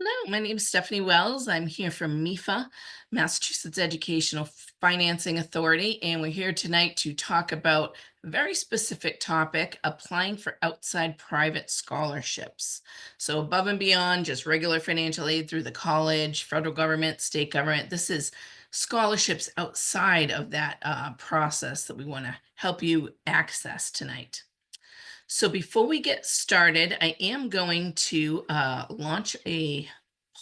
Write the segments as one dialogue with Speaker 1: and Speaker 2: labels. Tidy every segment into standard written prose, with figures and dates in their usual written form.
Speaker 1: Hello, my name is Stephanie Wells. I'm here from MEFA, Massachusetts Educational Financing Authority, and we're here tonight to talk about a very specific topic, applying for outside private scholarships. So above and beyond just regular financial aid through the college, federal government, state government, this is scholarships outside of that process that we want to help you access tonight. So before we get started, I am going to launch a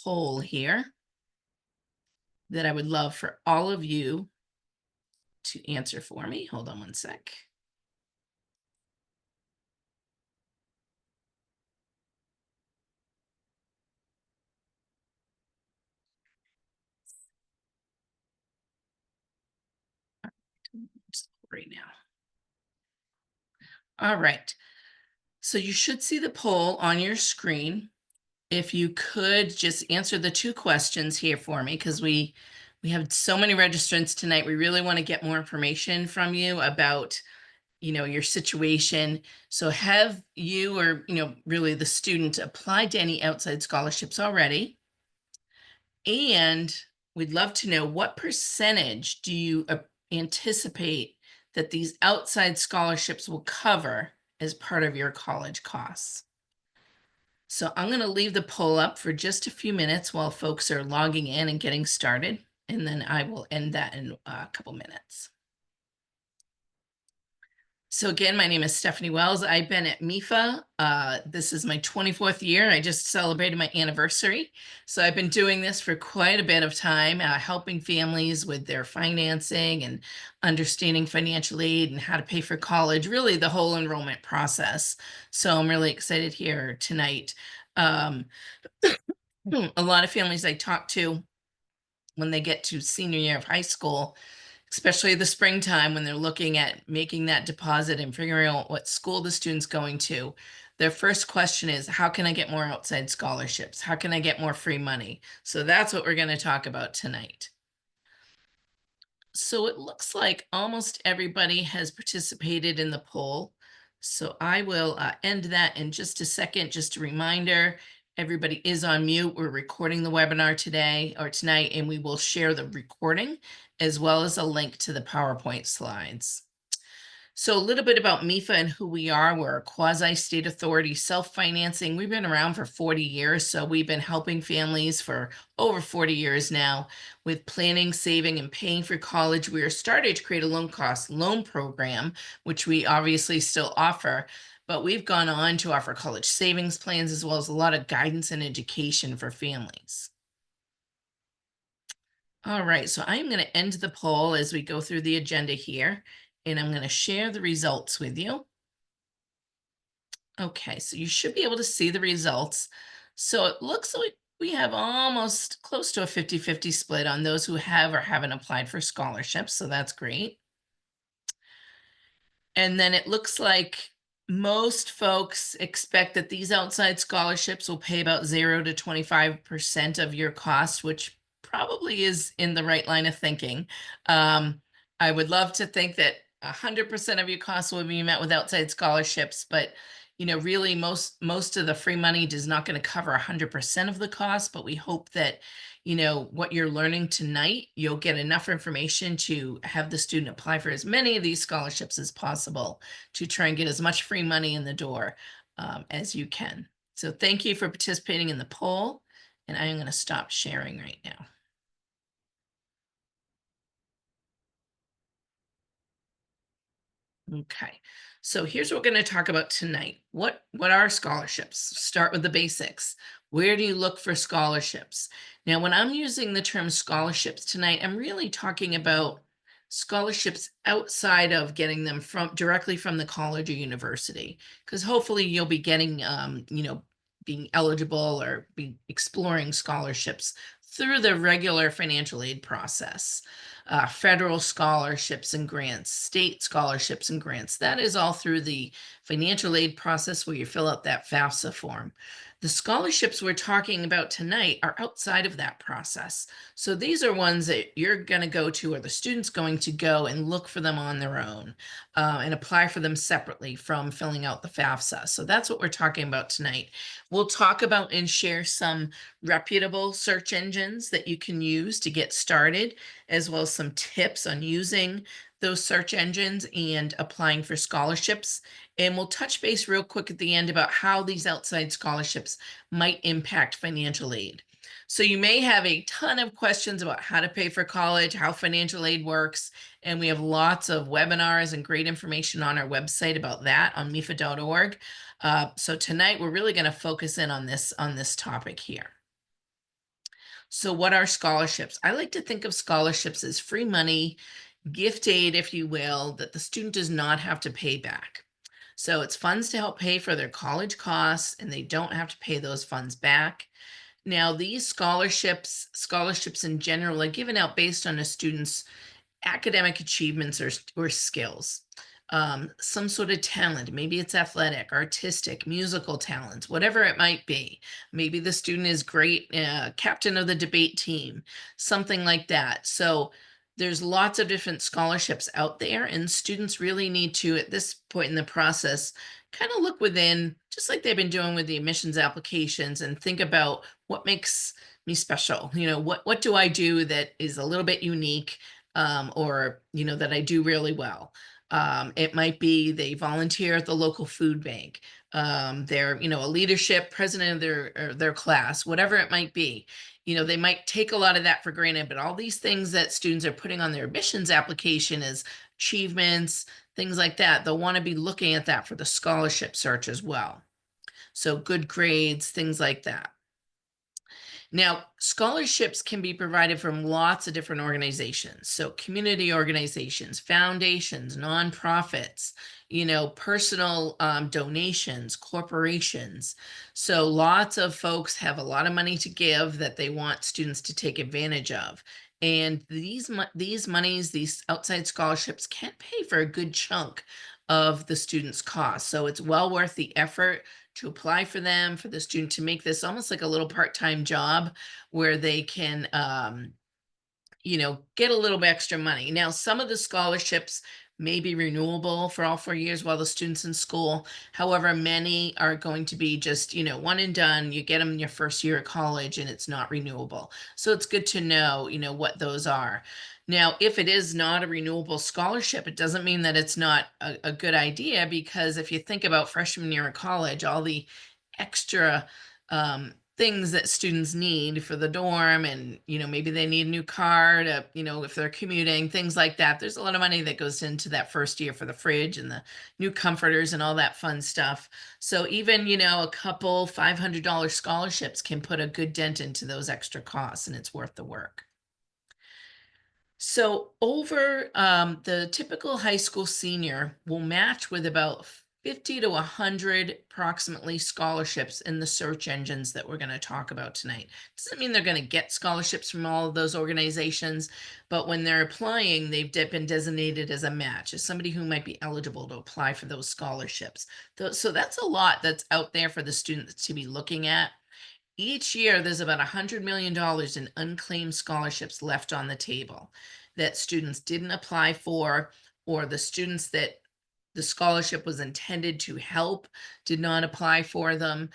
Speaker 1: poll here that I would love for all of you to answer for me. Hold on one sec. Right now. All right. So you should see the poll on your screen. If you could just answer the two questions here for me, because we have so many registrants tonight. We really want to get more information from you about your situation. So have you, or really the student, applied to any outside scholarships already? And we'd love to know, what percentage do you anticipate that these outside scholarships will cover as part of your college costs? So I'm going to leave the poll up for just a few minutes while folks are logging in and getting started, and then I will end that in a couple minutes. So again, my name is Stephanie Wells. I've been at MEFA. This is my 24th year. I just celebrated my anniversary. So I've been doing this for quite a bit of time, helping families with their financing and understanding financial aid and how to pay for college, really the whole enrollment process. So I'm really excited here tonight. A lot of families I talk to when they get to senior year of high school, especially the springtime when they're looking at making that deposit and figuring out what school the student's going to, their first question is, how can I get more outside scholarships? How can I get more free money? So that's what we're going to talk about tonight. So it looks like almost everybody has participated in the poll. So I will end that in just a second. Just a reminder, everybody is on mute. We're recording the webinar today or tonight, and we will share the recording as well as a link to the PowerPoint slides. So a little bit about MEFA and who we are. We're a quasi-state authority, self-financing. We've been around for 40 years, so we've been helping families for over 40 years now with planning, saving, and paying for college. We are starting to create a loan cost loan program, which we obviously still offer, but we've gone on to offer college savings plans as well as a lot of guidance and education for families. All right, so I'm going to end the poll as we go through the agenda here, and I'm going to share the results with you. Okay, so you should be able to see the results. So it looks like we have almost close to a 50-50 split on those who have or haven't applied for scholarships, so that's great. And then it looks like most folks expect that these outside scholarships will pay about 0 to 25% of your cost, which probably is in the right line of thinking. I would love to think that 100% of your costs will be met with outside scholarships, but really most of the free money is not going to cover 100% of the cost, but we hope that what you're learning tonight, you'll get enough information to have the student apply for as many of these scholarships as possible to try and get as much free money in the door as you can. So thank you for participating in the poll, and I'm going to stop sharing right now. Okay, so here's what we're going to talk about tonight. What are scholarships? Start with the basics. Where do you look for scholarships? Now, when I'm using the term scholarships tonight, I'm really talking about scholarships outside of getting them directly from the college or university, because hopefully you'll be getting, being eligible or be exploring scholarships through the regular financial aid process. federal scholarships and grants, state scholarships and grants. That is all through the financial aid process where you fill out that FAFSA form. The scholarships we're talking about tonight are outside of that process. So these are ones that you're going to go to, or the student's going to go and look for them on their own and apply for them separately from filling out the FAFSA. So that's what we're talking about tonight. We'll talk about and share some reputable search engines that you can use to get started, as well as some tips on using those search engines and applying for scholarships. And we'll touch base real quick at the end about how these outside scholarships might impact financial aid. So you may have a ton of questions about how to pay for college, how financial aid works, and we have lots of webinars and great information on our website about that on MEFA.org. So tonight we're really going to focus in on this topic here. So what are scholarships? I like to think of scholarships as free money, gift aid, if you will, that the student does not have to pay back. So it's funds to help pay for their college costs, and they don't have to pay those funds back. Now, these scholarships in general, are given out based on a student's academic achievements or skills. Some sort of talent, maybe it's athletic, artistic, musical talents, whatever it might be. Maybe the student is great, captain of the debate team, something like that. So there's lots of different scholarships out there, and students really need to, at this point in the process, kind of look within, just like they've been doing with the admissions applications, and think about what makes me special. What do I do that is a little bit unique, or that I do really well. It might be they volunteer at the local food bank. They're, a leadership president of their class, whatever it might be. They might take a lot of that for granted, but all these things that students are putting on their admissions application as achievements, things like that, they'll want to be looking at that for the scholarship search as well. So good grades, things like that. Now, scholarships can be provided from lots of different organizations. So community organizations, foundations, nonprofits, personal donations, corporations. So lots of folks have a lot of money to give that they want students to take advantage of. And these monies, these outside scholarships, can pay for a good chunk of the student's cost. So it's well worth the effort to apply for them, for the student to make this almost like a little part-time job where they can, get a little bit extra money. Now, some of the scholarships may be renewable for all 4 years while the student's in school. However, many are going to be just, one and done. You get them in your first year of college and it's not renewable. So it's good to know, what those are. Now, if it is not a renewable scholarship, it doesn't mean that it's not a good idea, because if you think about freshman year of college, all the extra things that students need for the dorm, and maybe they need a new car to, if they're commuting, things like that. There's a lot of money that goes into that first year for the fridge and the new comforters and all that fun stuff. So even a couple $500 scholarships can put a good dent into those extra costs, and it's worth the work. So over the typical high school senior will match with about 50 to 100 approximately scholarships in the search engines that we're going to talk about tonight. Doesn't mean they're going to get scholarships from all of those organizations, but when they're applying, they've been designated as a match, as somebody who might be eligible to apply for those scholarships. So that's a lot that's out there for the students to be looking at. Each year, there's about $100 million in unclaimed scholarships left on the table that students didn't apply for, or the students that the scholarship was intended to help did not apply for them.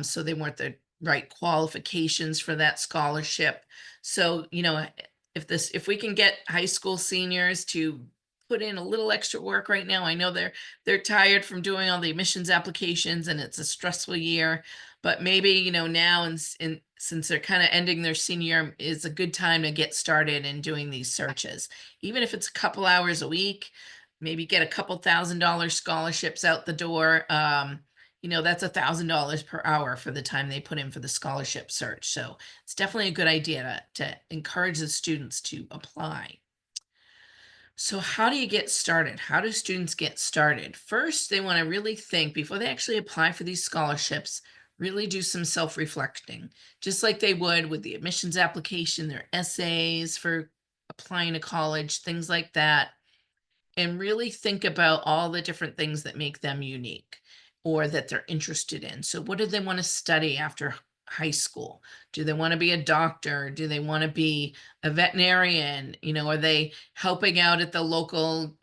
Speaker 1: So they weren't the right qualifications for that scholarship. So, if we can get high school seniors to put in a little extra work right now, I know they're tired from doing all the admissions applications and it's a stressful year, but maybe, now and since they're kind of ending their senior year, is a good time to get started in doing these searches. Even if it's a couple hours a week, maybe get a couple $1,000 scholarships out the door. That's $1,000 per hour for the time they put in for the scholarship search. So it's definitely a good idea to encourage the students to apply. So how do you get started? How do students get started? First, they want to really think before they actually apply for these scholarships, really do some self-reflecting, just like they would with the admissions application, their essays for applying to college, things like that, and really think about all the different things that make them unique or that they're interested in. So, what do they want to study after high school? Do they want to be a doctor? Do they want to be a veterinarian? Are they helping out at the local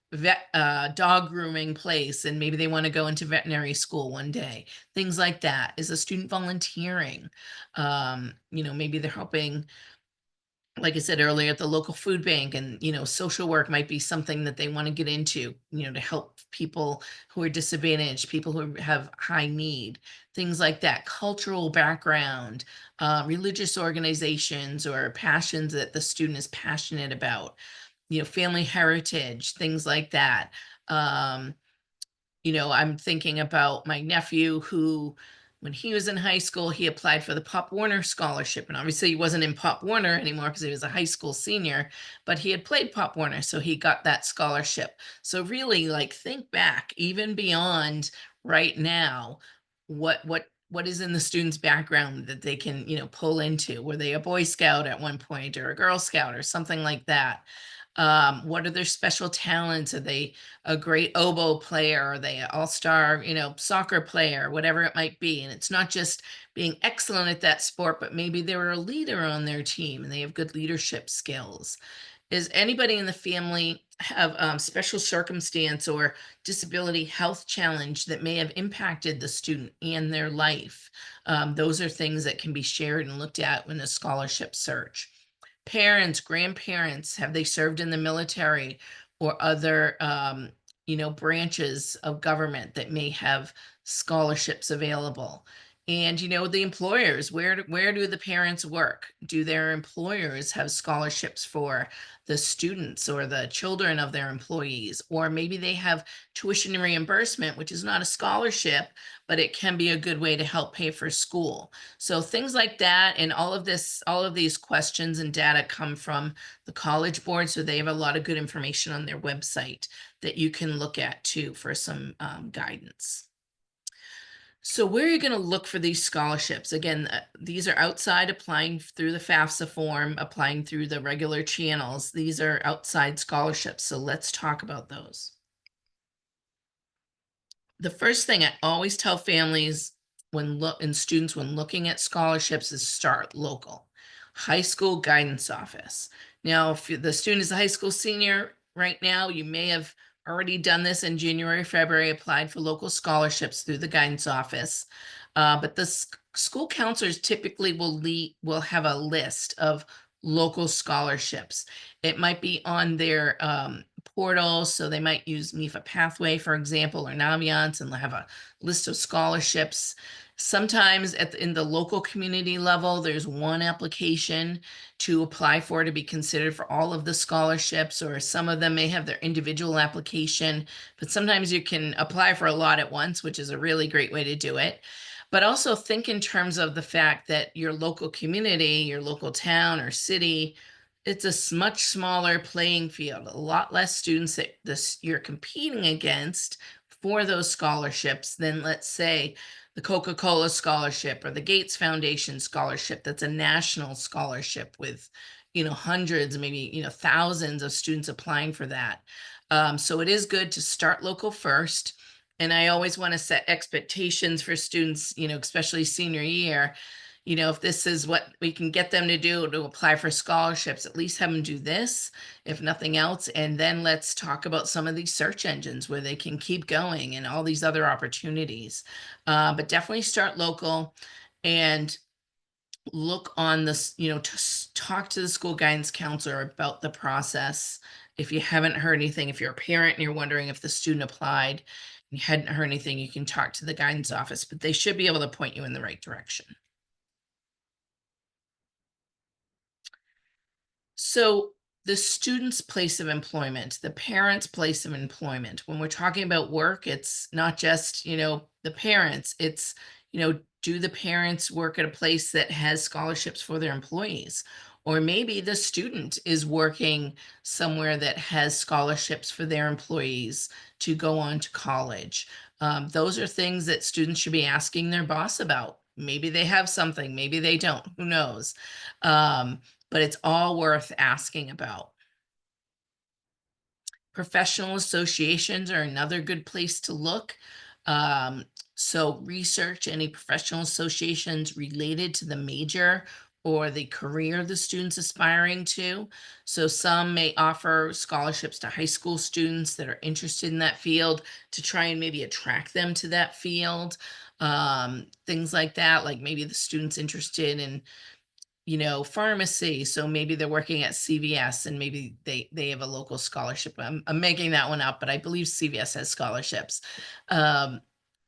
Speaker 1: dog grooming place and maybe they want to go into veterinary school one day? Things like that. Is a student volunteering? Maybe they're helping, like I said earlier, at the local food bank, and social work might be something that they want to get into, to help people who are disadvantaged, people who have high need, things like that. Cultural background, religious organizations or passions that the student is passionate about, family heritage, things like that. um, I'm thinking about my nephew who, when he was in high school, he applied for the Pop Warner scholarship. And obviously, he wasn't in Pop Warner anymore because he was a high school senior, but he had played Pop Warner. So he got that scholarship. So, really, like, think back, even beyond right now, what is in the student's background that they can, pull into? Were they a Boy Scout at one point or a Girl Scout or something like that? What are their special talents? Are they a great oboe player? Are they an all-star, soccer player, whatever it might be? And it's not just being excellent at that sport, but maybe they were a leader on their team and they have good leadership skills. Is anybody in the family have special circumstance or disability health challenge that may have impacted the student and their life? Those are things that can be shared and looked at in a scholarship search. Parents, grandparents, have they served in the military or other, branches of government that may have scholarships available? And, the employers, where do the parents work? Do their employers have scholarships for the students or the children of their employees? Or maybe they have tuition reimbursement, which is not a scholarship, but it can be a good way to help pay for school. So things like that, and all of these questions and data come from the College Board. So they have a lot of good information on their website that you can look at too for some guidance. So where are you going to look for these scholarships? Again, these are outside, applying through the FAFSA form, applying through the regular channels. These are outside scholarships. So let's talk about those. The first thing I always tell families and students when looking at scholarships is start local. High school guidance office. Now, if the student is a high school senior right now, you may have already done this in January, February, applied for local scholarships through the guidance office. But the school counselors typically will have a list of local scholarships. It might be on their portal, so they might use MEFA Pathway, for example, or Naviance, and they'll have a list of scholarships. Sometimes in the local community level, there's one application to apply for to be considered for all of the scholarships, or some of them may have their individual application, but sometimes you can apply for a lot at once, which is a really great way to do it. But also think in terms of the fact that your local community, your local town or city, it's a much smaller playing field, a lot less students that you're competing against for those scholarships than, let's say, the Coca-Cola scholarship or the Gates Foundation scholarship. That's a national scholarship with, hundreds, maybe, thousands of students applying for that. So it is good to start local first. And I always want to set expectations for students, especially senior year. If this is what we can get them to do to apply for scholarships, at least have them do this, if nothing else. And then let's talk about some of these search engines where they can keep going and all these other opportunities. But definitely start local and look on this, to talk to the school guidance counselor about the process. If you haven't heard anything, if you're a parent and you're wondering if the student applied, and you hadn't heard anything, you can talk to the guidance office, but they should be able to point you in the right direction. So the student's place of employment, the parent's place of employment, when we're talking about work, it's not just, the parents, it's, do the parents work at a place that has scholarships for their employees? Or maybe the student is working somewhere that has scholarships for their employees to go on to college. Those are things that students should be asking their boss about. Maybe they have something, maybe they don't, who knows? But it's all worth asking about. Professional associations are another good place to look. Um, so research any professional associations related to the major or the career the student's aspiring to. So some may offer scholarships to high school students that are interested in that field to try and maybe attract them to that field. Things like that, like maybe the student's interested in pharmacy. So maybe they're working at CVS and maybe they have a local scholarship. I'm making that one up, but I believe CVS has scholarships. Um,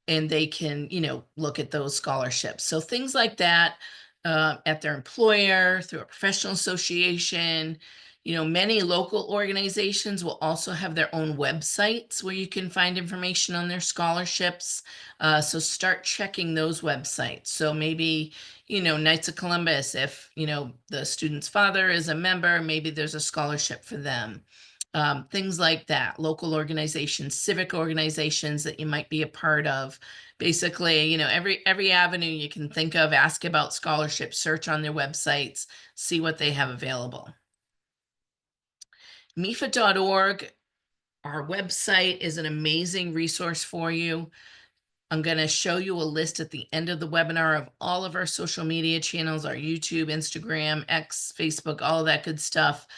Speaker 1: and they can, look at those scholarships. So things like that at their employer, through a professional association. Many local organizations will also have their own websites where you can find information on their scholarships. So start checking those websites. So maybe, Knights of Columbus, if, the student's father is a member, maybe there's a scholarship for them. Things like that, local organizations, civic organizations that you might be a part of. Basically, every avenue you can think of, ask about scholarships, search on their websites, see what they have available. MEFA.org, our website, is an amazing resource for you. I'm going to show you a list at the end of the webinar of all of our social media channels, our YouTube, Instagram, X, Facebook, all of that good stuff,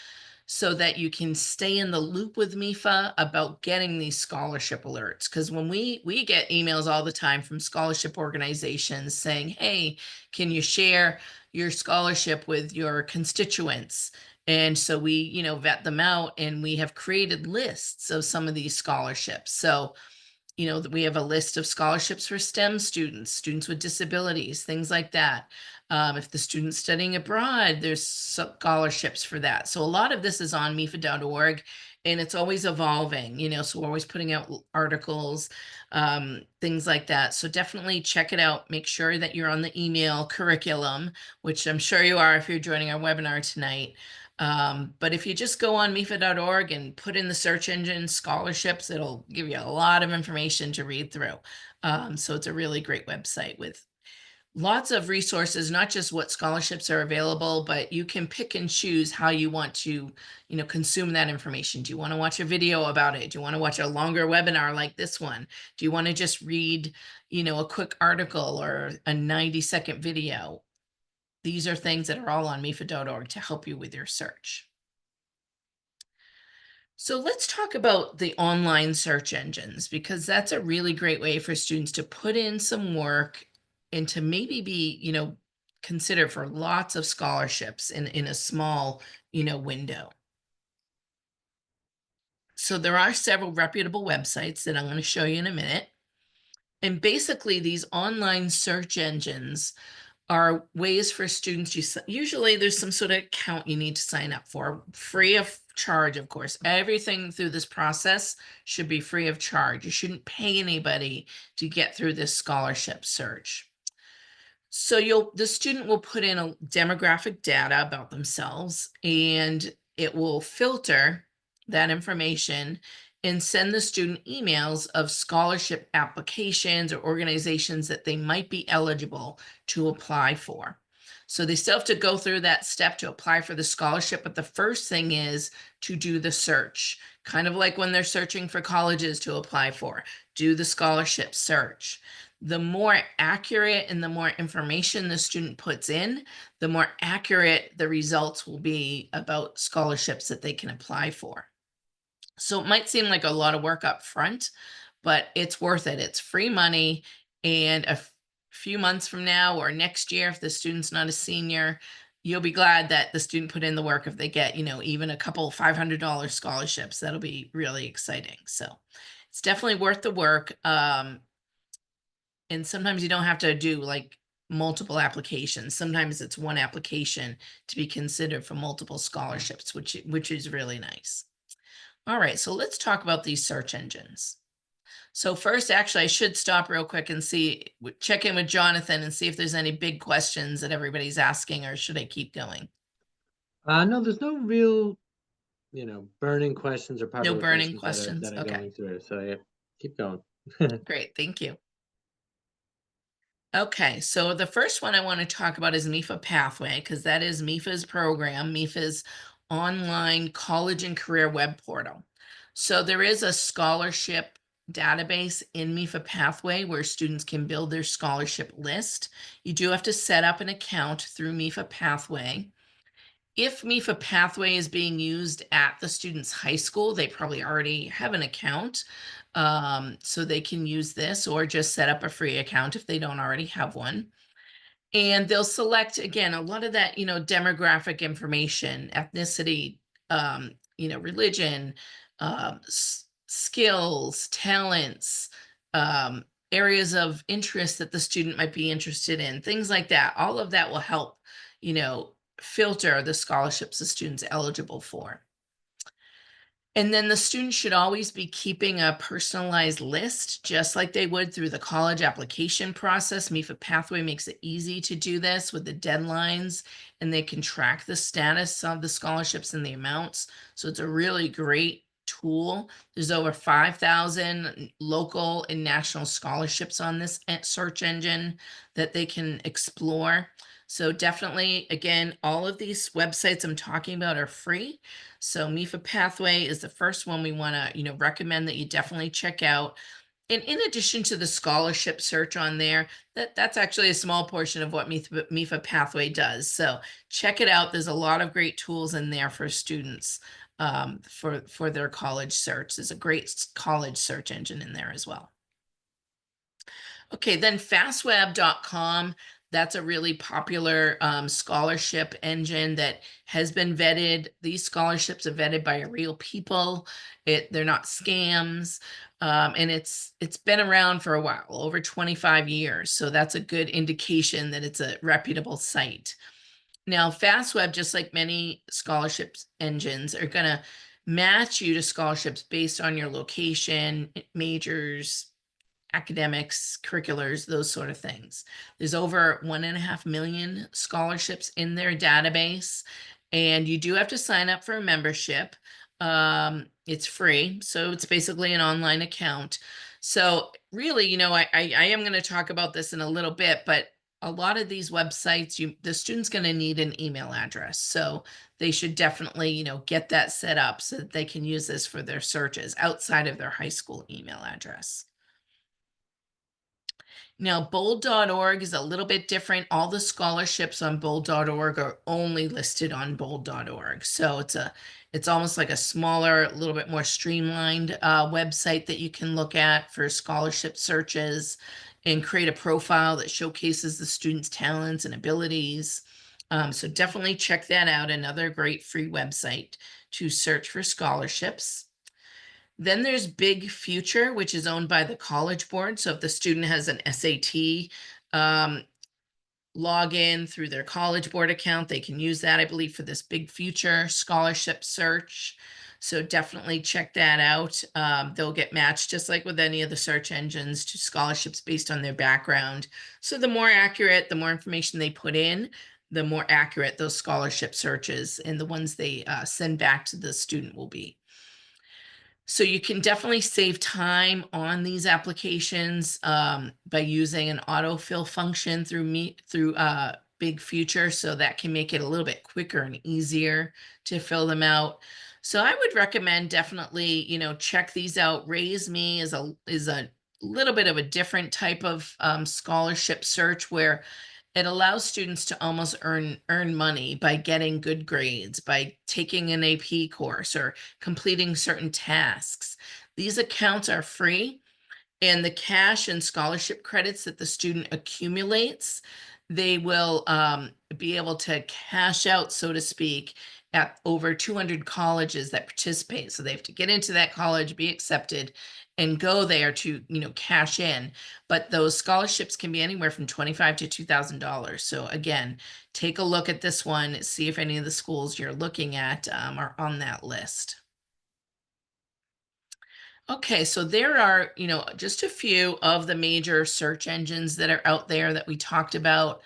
Speaker 1: so that you can stay in the loop with MEFA about getting these scholarship alerts. Because when we get emails all the time from scholarship organizations saying, hey, can you share your scholarship with your constituents? And so we, vet them out, and we have created lists of some of these scholarships. So we have a list of scholarships for STEM students, students with disabilities, things like that. If the student's studying abroad, there's scholarships for that. So a lot of this is on MEFA.org, and it's always evolving, so we're always putting out articles, things like that. So definitely check it out. Make sure that you're on the email curriculum, which I'm sure you are if you're joining our webinar tonight. But if you just go on MEFA.org and put in the search engine scholarships, it'll give you a lot of information to read through. So it's a really great website with lots of resources, not just what scholarships are available, but you can pick and choose how you want to, consume that information. Do you want to watch a video about it? Do you want to watch a longer webinar like this one? Do you want to just read, a quick article or a 90-second video? These are things that are all on MEFA.org to help you with your search. So let's talk about the online search engines, because that's a really great way for students to put in some work and to maybe be, considered for lots of scholarships in a small, window. So there are several reputable websites that I'm going to show you in a minute. And basically these online search engines are ways for students. Usually there's some sort of account you need to sign up for, free of charge, of course. Everything through this process should be free of charge. You shouldn't pay anybody to get through this scholarship search. So the student will put in a demographic data about themselves, and it will filter that information and send the student emails of scholarship applications or organizations that they might be eligible to apply for. So they still have to go through that step to apply for the scholarship, but the first thing is to do the search, kind of like when they're searching for colleges to apply for. Do the scholarship search. The more accurate and the more information the student puts in, the more accurate the results will be about scholarships that they can apply for. So it might seem like a lot of work up front, but it's worth it. It's free money. And a few months from now or next year, if the student's not a senior, you'll be glad that the student put in the work if they get, even a couple $500 scholarships. That'll be really exciting. So it's definitely worth the work. And sometimes you don't have to do like multiple applications. Sometimes it's one application to be considered for multiple scholarships, which is really nice. All right, so let's talk about these search engines. So first, actually, I should stop real quick and check in with Jonathan and see if there's any big questions that everybody's asking, or should I keep going?
Speaker 2: No, there's no real, burning questions or
Speaker 1: No
Speaker 2: popular
Speaker 1: burning
Speaker 2: questions
Speaker 1: questions?
Speaker 2: that are
Speaker 1: Okay,
Speaker 2: going through. So yeah, keep going.
Speaker 1: great, thank you. Okay, so the first one I want to talk about is MEFA Pathway, because that is MEFA's program, MEFA's online college and career web portal. So there is a scholarship database in MEFA Pathway where students can build their scholarship list. You do have to set up an account through MEFA Pathway. If MEFA Pathway is being used at the student's high school, they probably already have an account. So they can use this or just set up a free account if they don't already have one. And they'll select, again, a lot of that, demographic information, ethnicity, religion, skills, talents, um, areas of interest that the student might be interested in, things like that. All of that will help, you know, filter the scholarships the student's eligible for. And then the student should always be keeping a personalized list, just like they would through the college application process. MEFA Pathway makes it easy to do this with the deadlines, and they can track the status of the scholarships and the amounts. So it's a really great tool. There's over 5,000 local and national scholarships on this search engine that they can explore. So definitely, again, all of these websites I'm talking about are free. So MEFA Pathway is the first one we want to, recommend that you definitely check out. And in addition to the scholarship search on there, that's actually a small portion of what MEFA Pathway does. So check it out. There's a lot of great tools in there for students for their college search. There's a great college search engine in there as well. Okay, then fastweb.com, that's a really popular scholarship engine that has been vetted. These scholarships are vetted by real people. They're not scams. And it's been around for a while, over 25 years. So that's a good indication that it's a reputable site. Now, FastWeb, just like many scholarships engines, are going to match you to scholarships based on your location, majors, academics, curriculars, those sort of things. There's over 1.5 million scholarships in their database, and you do have to sign up for a membership. It's free, so it's basically an online account. So really, I am going to talk about this in a little bit, but a lot of these websites, the student's going to need an email address. So they should definitely, get that set up so that they can use this for their searches outside of their high school email address. Now, bold.org is a little bit different. All the scholarships on bold.org are only listed on bold.org. So it's almost like a smaller, a little bit more streamlined website that you can look at for scholarship searches and create a profile that showcases the student's talents and abilities. So definitely check that out. Another great free website to search for scholarships. Then there's Big Future, which is owned by the College Board. So if the student has an SAT login through their College Board account, they can use that, I believe, for this Big Future scholarship search. So definitely check that out. They'll get matched just like with any of the search engines to scholarships based on their background. So the more accurate, the more information they put in, the more accurate those scholarship searches and the ones they send back to the student will be. So you can definitely save time on these applications by using an autofill function through Big Future, so that can make it a little bit quicker and easier to fill them out. So I would recommend definitely, check these out. Raise Me is a little bit of a different type of scholarship search where it allows students to almost earn money by getting good grades, by taking an AP course or completing certain tasks. These accounts are free, and the cash and scholarship credits that the student accumulates, they will be able to cash out, so to speak, at over 200 colleges that participate. So they have to get into that college, be accepted, and go there to, cash in. But those scholarships can be anywhere from $25 to $2,000. So again, take a look at this one, see if any of the schools you're looking at are on that list. Okay, so there are, just a few of the major search engines that are out there that we talked about.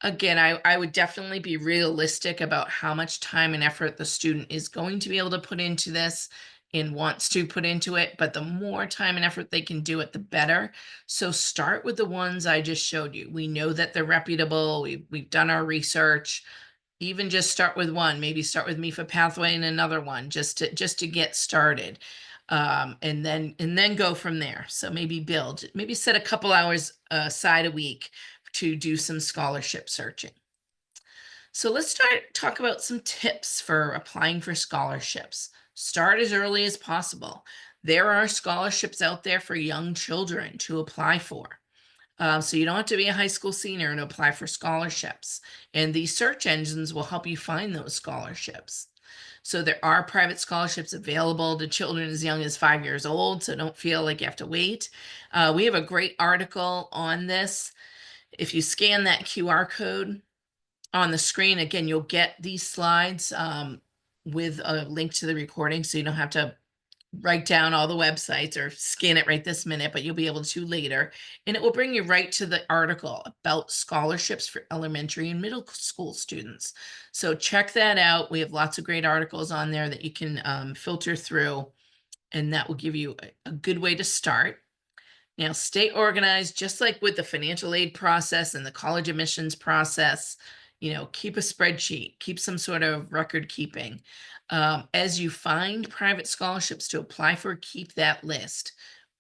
Speaker 1: Again, I would definitely be realistic about how much time and effort the student is going to be able to put into this and wants to put into it, but the more time and effort they can do it, the better. So start with the ones I just showed you. We know that they're reputable. We've done our research. Even just start with one, maybe start with MEFA pathway and another one, just to get started. And then go from there. So maybe set a couple hours aside a week to do some scholarship searching. So let's talk about some tips for applying for scholarships. Start as early as possible. There are scholarships out there for young children to apply for. So you don't have to be a high school senior to apply for scholarships. And these search engines will help you find those scholarships. So there are private scholarships available to children as young as 5 years old. So don't feel like you have to wait. We have a great article on this. If you scan that QR code on the screen, again, you'll get these slides with a link to the recording. So you don't have to write down all the websites or scan it right this minute, but you'll be able to later. And it will bring you right to the article about scholarships for elementary and middle school students. So check that out. We have lots of great articles on there that you can filter through, and that will give you a good way to start. Now, stay organized, just like with the financial aid process and the college admissions process. Keep a spreadsheet, keep some sort of record keeping. As you find private scholarships to apply for, keep that list.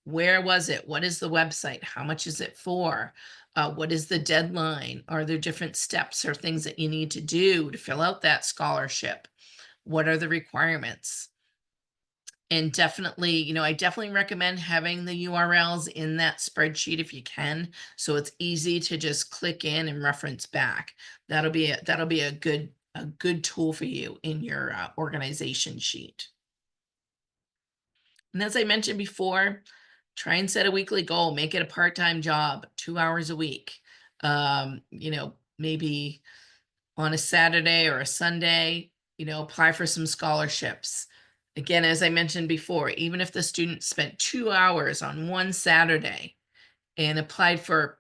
Speaker 1: Where was it? What is the website? How much is it for? What is the deadline? Are there different steps or things that you need to do to fill out that scholarship? What are the requirements? And definitely, I definitely recommend having the URLs in that spreadsheet if you can, so it's easy to just click in and reference back. That'll be a good tool for you in your organization sheet. And as I mentioned before, try and set a weekly goal. Make it a part-time job, 2 hours a week. Maybe on a Saturday or a Sunday, apply for some scholarships. Again, as I mentioned before, even if the student spent 2 hours on one Saturday and applied for,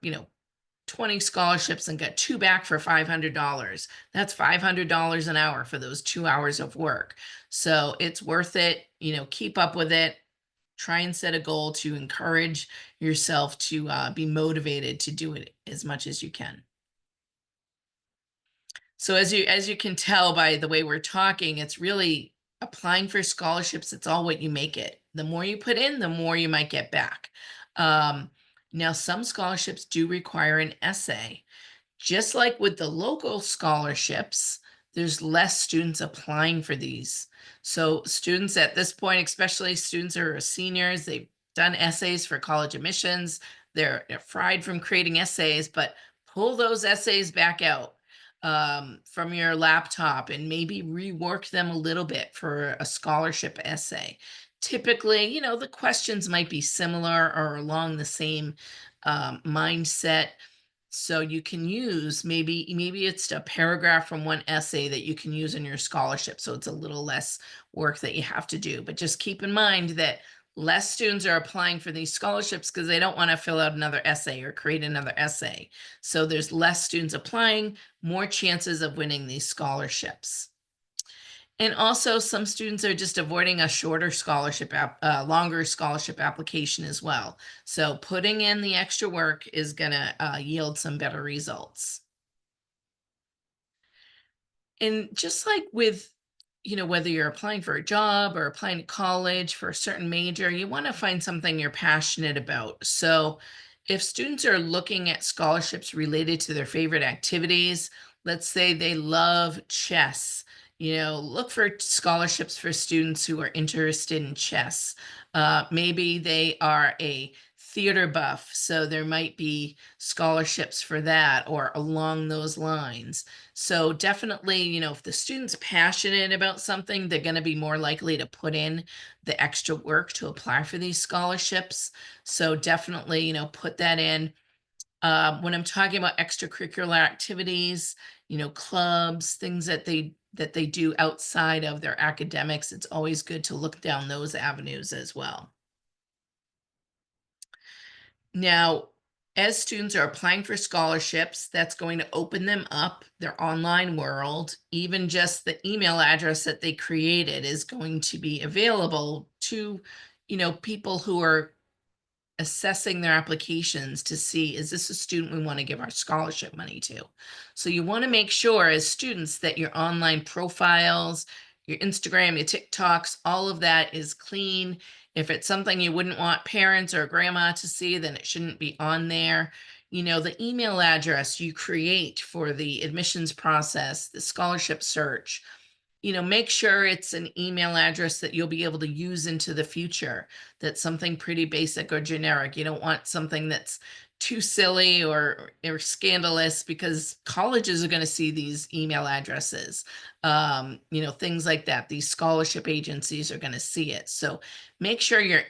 Speaker 1: 20 scholarships and got two back for $500, that's $500 an hour for those 2 hours of work. So it's worth it. Keep up with it. Try and set a goal to encourage yourself to be motivated to do it as much as you can. So as you can tell by the way we're talking, it's really applying for scholarships. It's all what you make it. The more you put in, the more you might get back. Now, some scholarships do require an essay. Just like with the local scholarships, there's less students applying for these. So students at this point, especially students who are seniors, they've done essays for college admissions. They're fried from creating essays, but pull those essays back out from your laptop and maybe rework them a little bit for a scholarship essay. Typically, the questions might be similar or along the same mindset. So you can use maybe it's a paragraph from one essay that you can use in your scholarship. So it's a little less work that you have to do. But just keep in mind that less students are applying for these scholarships because they don't want to fill out another essay or create another essay. So there's less students applying, more chances of winning these scholarships. And also some students are just avoiding a shorter longer scholarship application as well. So putting in the extra work is gonna yield some better results. And just like with, whether you're applying for a job or applying to college for a certain major, you want to find something you're passionate about. So if students are looking at scholarships related to their favorite activities, let's say they love chess, look for scholarships for students who are interested in chess. Maybe they are a theater buff, so there might be scholarships for that or along those lines. So definitely, if the student's passionate about something, they're going to be more likely to put in the extra work to apply for these scholarships. So definitely, put that in. When I'm talking about extracurricular activities, clubs, things that they do outside of their academics, it's always good to look down those avenues as well. Now, as students are applying for scholarships, that's going to open them up their online world. Even just the email address that they created is going to be available to, people who are assessing their applications to see, is this a student we want to give our scholarship money to? So you want to make sure as students that your online profiles, your Instagram, your TikToks, all of that is clean. If it's something you wouldn't want parents or grandma to see, then it shouldn't be on there. You know, the email address you create for the admissions process, the scholarship search, you know, make sure it's an email address that you'll be able to use into the future. That's something pretty basic or generic. You don't want something that's too silly or scandalous, because colleges are going to see these email addresses. You know, things like that. These scholarship agencies are going to see it. So make sure your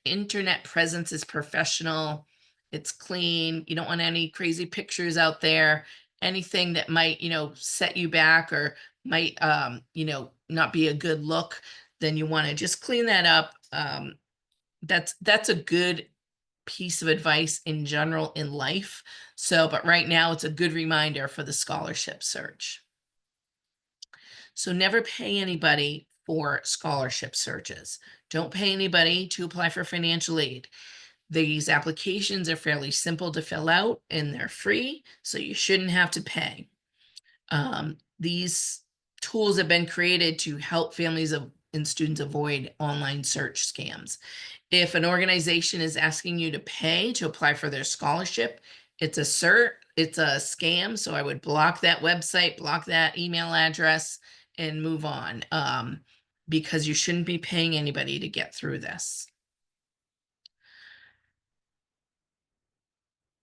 Speaker 1: internet presence is professional. It's clean. You don't want any crazy pictures out there. Anything that might, you know, set you back or might you know, not be a good look, then you want to just clean that up. That's a good piece of advice in general in life. So, but right now it's a good reminder for the scholarship search. So never pay anybody for scholarship searches. Don't pay anybody to apply for financial aid. These applications are fairly simple to fill out and they're free, so you shouldn't have to pay. These tools have been created to help families and students avoid online search scams. If an organization is asking you to pay to apply for their scholarship, it's a scam. So I would block that website, block that email address, and move on, because you shouldn't be paying anybody to get through this.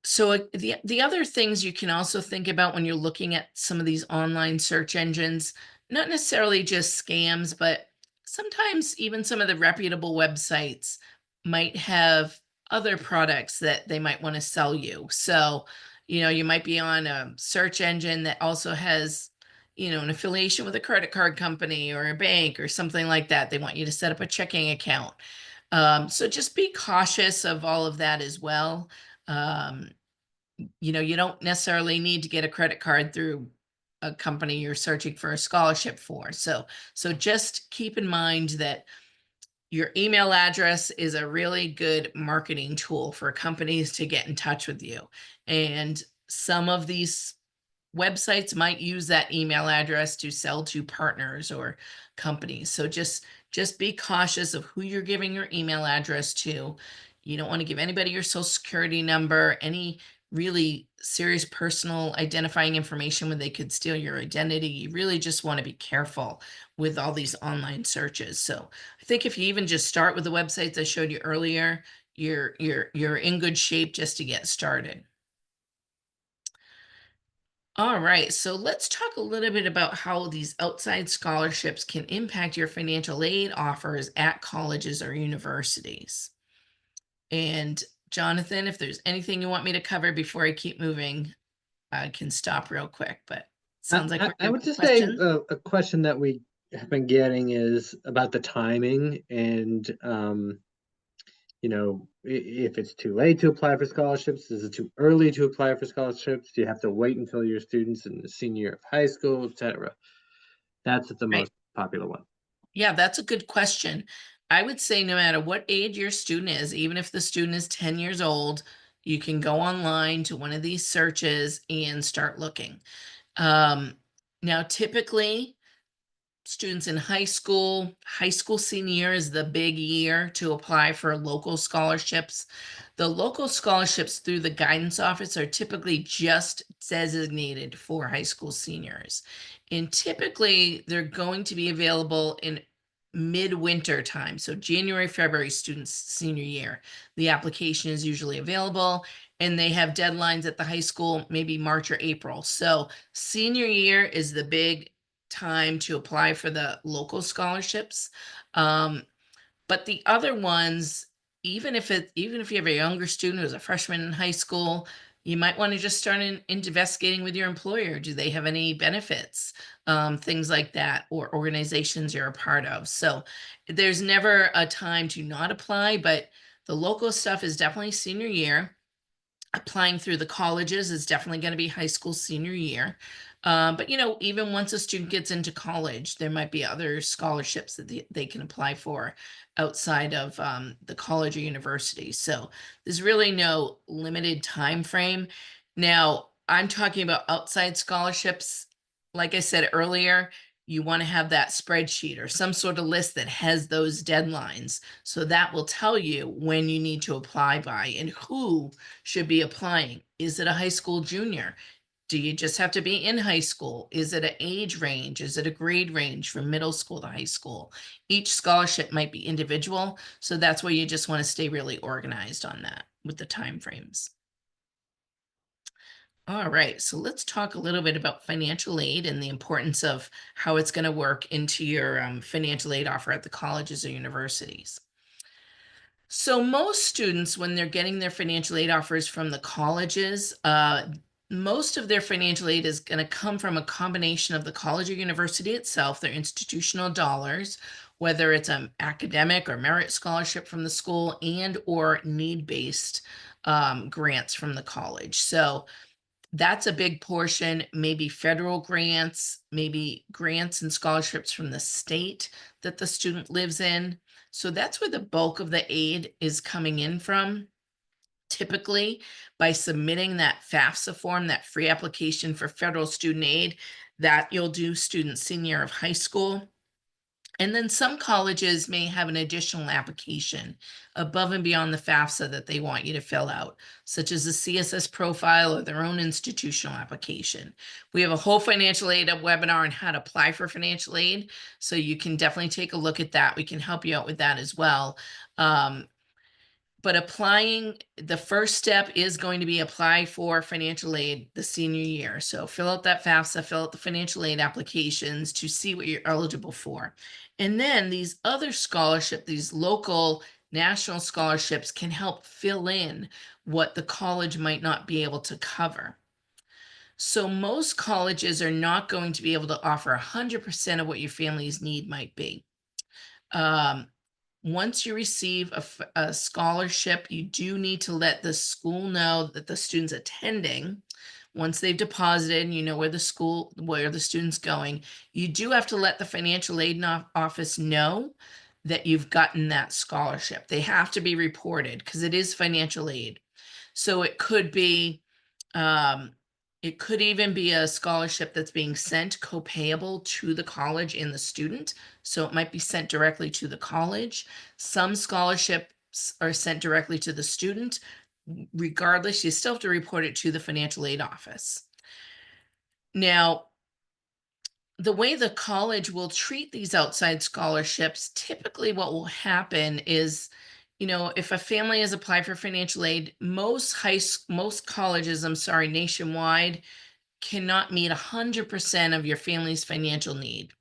Speaker 1: So the other things you can also think about when you're looking at some of these online search engines, not necessarily just scams, but sometimes even some of the reputable websites might have other products that they might want to sell you. So, you know, you might be on a search engine that also has, you know, an affiliation with a credit card company or a bank or something like that. They want you to set up a checking account. So just be cautious of all of that as well. Um, you know, you don't necessarily need to get a credit card through a company you're searching for a scholarship for. So just keep in mind that your email address is a really good marketing tool for companies to get in touch with you. And some of these websites might use that email address to sell to partners or companies. So just be cautious of who you're giving your email address to. You don't want to give anybody your social security number, any really serious personal identifying information where they could steal your identity. You really just want to be careful with all these online searches. So I think if you even just start with the websites I showed you earlier, you're in good shape just to get started. All right, so let's talk a little bit about how these outside scholarships can impact your financial aid offers at colleges or universities. And Jonathan, if there's anything you want me to cover before I keep moving, I can stop real quick, but
Speaker 2: I,
Speaker 1: sounds like
Speaker 2: I
Speaker 1: we're
Speaker 2: I
Speaker 1: good
Speaker 2: would
Speaker 1: with
Speaker 2: just say
Speaker 1: questions.
Speaker 2: a question that we have been getting is about the timing and you know, if it's too late to apply for scholarships, is it too early to apply for scholarships? Do you have to wait until your students in the senior year of high school, etc.? That's the
Speaker 1: Right.
Speaker 2: most popular one.
Speaker 1: Yeah, that's a good question. I would say no matter what age your student is, even if the student is 10 years old, you can go online to one of these searches and start looking. Um, Now, typically, students in high school senior year is the big year to apply for local scholarships. The local scholarships through the guidance office are typically just designated for high school seniors. And typically they're going to be available in midwinter time. So January, February, students senior year. The application is usually available and they have deadlines at the high school, maybe March or April. So senior year is the big time to apply for the local scholarships. Um, but the other ones, even if you have a younger student who's a freshman in high school, you might want to just start investigating with your employer. Do they have any benefits? Things like that, or organizations you're a part of. So there's never a time to not apply, but the local stuff is definitely senior year. Applying through the colleges is definitely going to be high school senior year. But even once a student gets into college, there might be other scholarships that they can apply for outside of the college or university. So there's really no limited time frame. Now, I'm talking about outside scholarships. Like I said earlier, you want to have that spreadsheet or some sort of list that has those deadlines. So that will tell you when you need to apply by and who should be applying. Is it a high school junior? Do you just have to be in high school? Is it an age range? Is it a grade range from middle school to high school? Each scholarship might be individual, so that's where you just want to stay really organized on that with the timeframes. All right, so let's talk a little bit about financial aid and the importance of how it's going to work into your financial aid offer at the colleges or universities. So most students, when they're getting their financial aid offers from the colleges, most of their financial aid is going to come from a combination of the college or university itself, their institutional dollars, whether it's an academic or merit scholarship from the school, and or need-based grants from the college. So that's a big portion, maybe federal grants, maybe grants and scholarships from the state that the student lives in. So that's where the bulk of the aid is coming in from. Typically, by submitting that FAFSA form, that free application for federal student aid, that you'll do student senior of high school. And then some colleges may have an additional application above and beyond the FAFSA that they want you to fill out, such as a CSS profile or their own institutional application. We have a whole financial aid webinar on how to apply for financial aid, so you can definitely take a look at that. We can help you out with that as well. But applying, the first step is going to be apply for financial aid the senior year. So fill out that FAFSA, fill out the financial aid applications to see what you're eligible for. And then these other scholarships, these local national scholarships can help fill in what the college might not be able to cover. So most colleges are not going to be able to offer 100% of what your family's need might be. Um, Once you receive a scholarship, you do need to let the school know that the student's attending. Once they've deposited and you know where the student's going, you do have to let the financial aid office know that you've gotten that scholarship. They have to be reported because it is financial aid. So um, it could even be a scholarship that's being sent co-payable to the college and the student. So it might be sent directly to the college. Some scholarships are sent directly to the student. Regardless, you still have to report it to the financial aid office. Now, the way the college will treat these outside scholarships, typically what will happen is, if a family has applied for financial aid, most colleges, I'm sorry, nationwide, cannot meet 100% of your family's financial need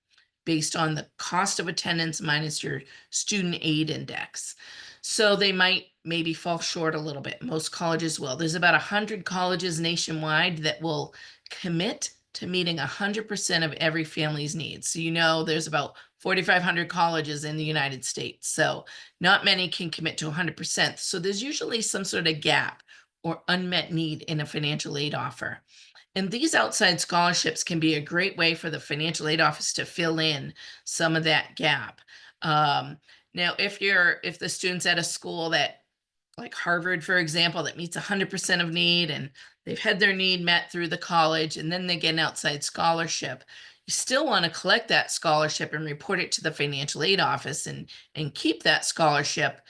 Speaker 1: based on the cost of attendance minus your student aid index. So they might maybe fall short a little bit. Most colleges will. There's about 100 colleges nationwide that will commit to meeting 100% of every family's needs. So there's about 4,500 colleges in the United States. So not many can commit to 100%. So there's usually some sort of gap or unmet need in a financial aid offer. And these outside scholarships can be a great way for the financial aid office to fill in some of that gap. Now, if the student's at a school that, like Harvard, for example, that meets 100% of need and they've had their need met through the college and then they get an outside scholarship, you still want to collect that scholarship and report it to the financial aid office and keep that scholarship.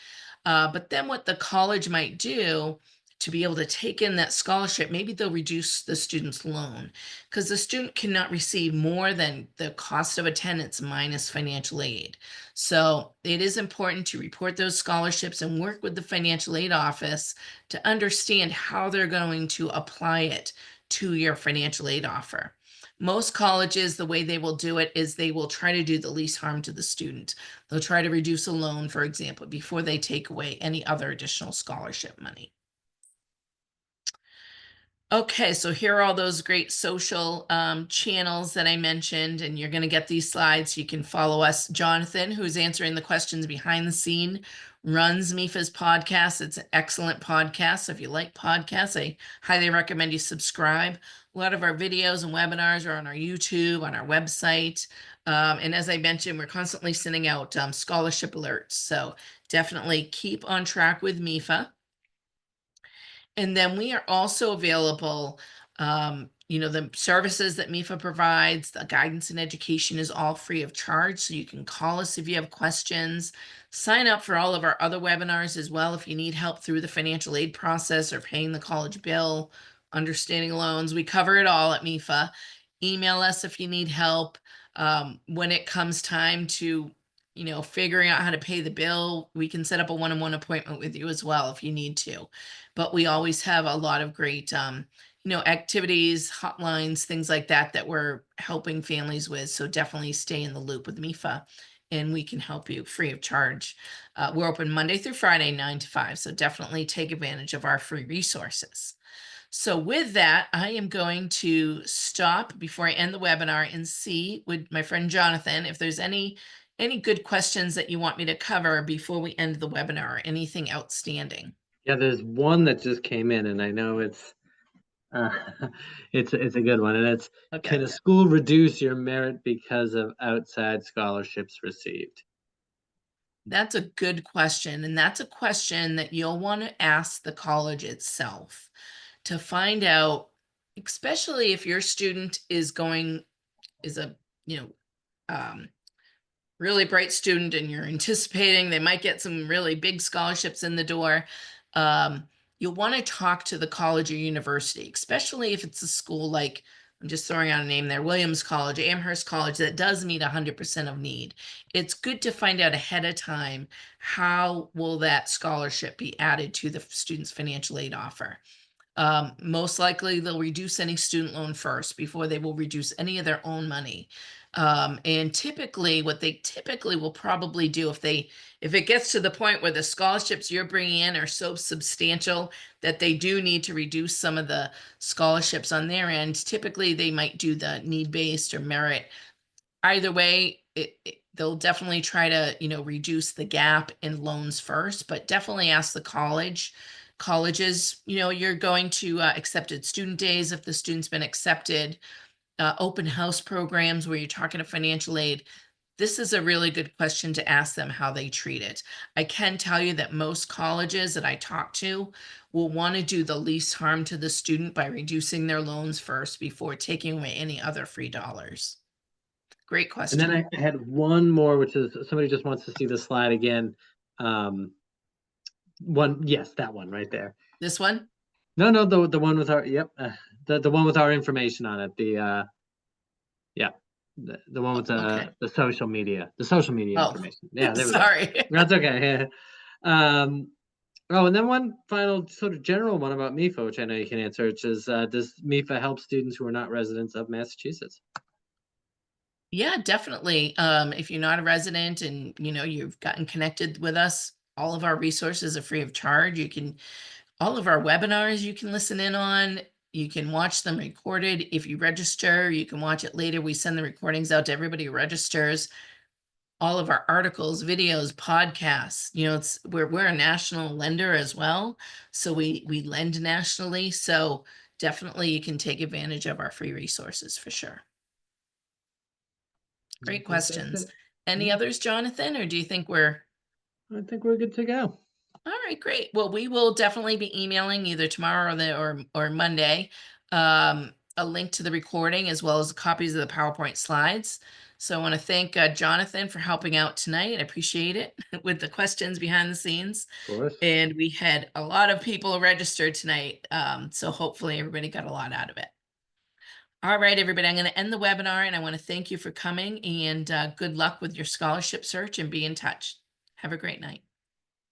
Speaker 1: But then what the college might do to be able to take in that scholarship, maybe they'll reduce the student's loan because the student cannot receive more than the cost of attendance minus financial aid. So it is important to report those scholarships and work with the financial aid office to understand how they're going to apply it to your financial aid offer. Most colleges, the way they will do it is they will try to do the least harm to the student. They'll try to reduce a loan, for example, before they take away any other additional scholarship money. Okay, so here are all those great social channels that I mentioned, and you're going to get these slides. You can follow us, Jonathan, who's answering the questions behind the scene runs MEFA's podcast. It's an excellent podcast. So if you like podcasts, I highly recommend you subscribe. A lot of our videos and webinars are on our YouTube, on our website. And as I mentioned, we're constantly sending out scholarship alerts. So definitely keep on track with MEFA. And then we are also available, the services that MEFA provides, the guidance and education is all free of charge. So you can call us if you have questions. Sign up for all of our other webinars as well if you need help through the financial aid process or paying the college bill, understanding loans. We cover it all at MEFA. Email us if you need help. When it comes time to figuring out how to pay the bill, we can set up a one-on-one appointment with you as well if you need to. But we always have a lot of great, activities, hotlines, things like that, that we're helping families with. So definitely stay in the loop with MEFA and we can help you free of charge. We're open Monday through Friday, 9 to 5. So definitely take advantage of our free resources. So with that, I am going to stop before I end the webinar and see with my friend Jonathan if there's any good questions that you want me to cover before we end the webinar, anything outstanding.
Speaker 2: Yeah, there's one that just came in, and I know it's uh, it's a good one, and it's,
Speaker 1: Okay.
Speaker 2: can a school reduce your merit because of outside scholarships received?
Speaker 1: That's a good question. And that's a question that you'll want to ask the college itself to find out, especially if your student is a, you know, um, really bright student and you're anticipating they might get some really big scholarships in the door. Um, you'll want to talk to the college or university, especially if it's a school like, I'm just throwing out a name there, Williams College, Amherst College, that does meet 100% of need. It's good to find out ahead of time, how will that scholarship be added to the student's financial aid offer. Most likely they'll reduce any student loan first before they will reduce any of their own money. And typically what they typically will probably do if it gets to the point where the scholarships you're bringing in are so substantial that they do need to reduce some of the scholarships on their end, typically they might do the need-based or merit. Either way, they'll definitely try to, reduce the gap in loans first, but definitely ask the colleges, you're going to accepted student days if the student's been accepted, open house programs where you're talking to financial aid. This is a really good question to ask them how they treat it. I can tell you that most colleges that I talk to will want to do the least harm to the student by reducing their loans first before taking away any other free dollars. Great
Speaker 2: And then
Speaker 1: question.
Speaker 2: I had one more, which is somebody just wants to see the slide again. Um, yes, that one right there.
Speaker 1: This one?
Speaker 2: No, no, the one with our, yep, the one with our information on it. Yeah, the one with
Speaker 1: Okay.
Speaker 2: the social media
Speaker 1: Oh,
Speaker 2: information. Yeah, there we go.
Speaker 1: sorry.
Speaker 2: That's okay. Um, oh, and then one final sort of general one about MEFA, which I know you can answer, which is, does MEFA help students who are not residents of Massachusetts?
Speaker 1: Yeah, definitely. If you're not a resident and you've gotten connected with us, all of our resources are free of charge. All of our webinars you can listen in on. You can watch them recorded. If you register, you can watch it later. We send the recordings out to everybody who registers. All of our articles, videos, podcasts. We're a national lender as well, so we lend nationally. So definitely you can take advantage of our free resources for sure.
Speaker 2: I
Speaker 1: Great
Speaker 2: think that's
Speaker 1: questions.
Speaker 2: it.
Speaker 1: Any
Speaker 2: Yeah,
Speaker 1: others, Jonathan, or do you think we're
Speaker 2: I think we're good to go.
Speaker 1: all right? Great. Well, we will definitely be emailing either tomorrow or Monday a link to the recording as well as copies of the PowerPoint slides. So I want to thank Jonathan for helping out tonight. I appreciate it with the questions behind the scenes.
Speaker 2: Of course.
Speaker 1: And we had a lot of people registered tonight, so hopefully everybody got a lot out of it. All right, everybody, I'm going to end the webinar and I want to thank you for coming and good luck with your scholarship search and be in touch. Have a great night.